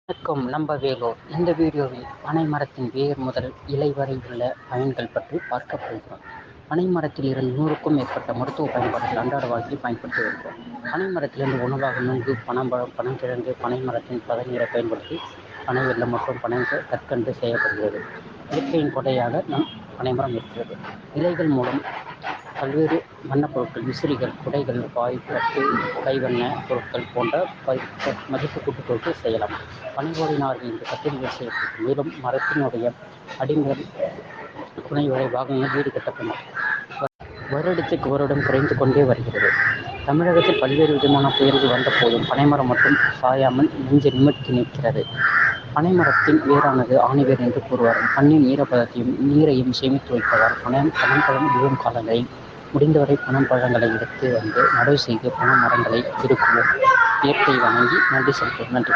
வணக்கம். நம்ப வேலூர். இந்த வீடியோவில் பனை மரத்தின் வேர் முதல் இலை வரை உள்ள பயன்கள் பற்றி பார்க்க போகிறோம். பனை மரத்தில் இருந்து 100க்கும் மேற்பட்ட மருத்துவ பயன்பாடுகள் அன்றாட வாழ்க்கையில் பயன்படுத்தி வருகிறோம். பனை மரத்திலிருந்து உணவாக நுங்கு, பனம்பழம், பனங்கிழங்கு, பனை மரத்தின் பதநீரை பயன்படுத்தி பனை வெல்லம் மற்றும் பனை கற்கண்டு செய்யப்படுகிறது. இயற்கையின் கொடையாக நம் பனைமரம் இருக்கிறது. இலைகள் மூலம் பல்வேறு வண்ணப் பொருட்கள், விசிறிகள், குடைகள், பாய், தட்டு, கைவண்ண பொருட்கள் போன்ற மதிப்பு கூட்டுப் பொருட்கள் செய்யலாம். பனை ஓலை நார்கள் இன்று கட்டிடங்கள் செய்யப்படும். மேலும் மரத்தினுடைய அடிமுதல் துணை வரை பாகங்கள் வீடு கட்டப்படும். வருடத்துக்கு வருடம் குறைந்து கொண்டே வருகிறது. தமிழகத்தில் பல்வேறு விதமான புயல்கள் வந்த போதும் பனைமரம் மட்டும் சாயாமல் நெஞ்சை நிமிர்த்தி நிற்கிறது. பனைமரத்தின் வேரானது ஆணிவேர் என்று கூறுவார். மண்ணின் ஈரப்பதத்தையும் நீரையும் சேமித்து வைப்பதால் பனம்பழம் விழும் காலங்களில் முடிந்தவரை பனம்பழங்களை எடுத்து வந்து நடவு செய்து பனை மரங்களை திருக்குவோம். இயற்கை வணங்கி நன்றி செலுத்துவோம். நன்றி.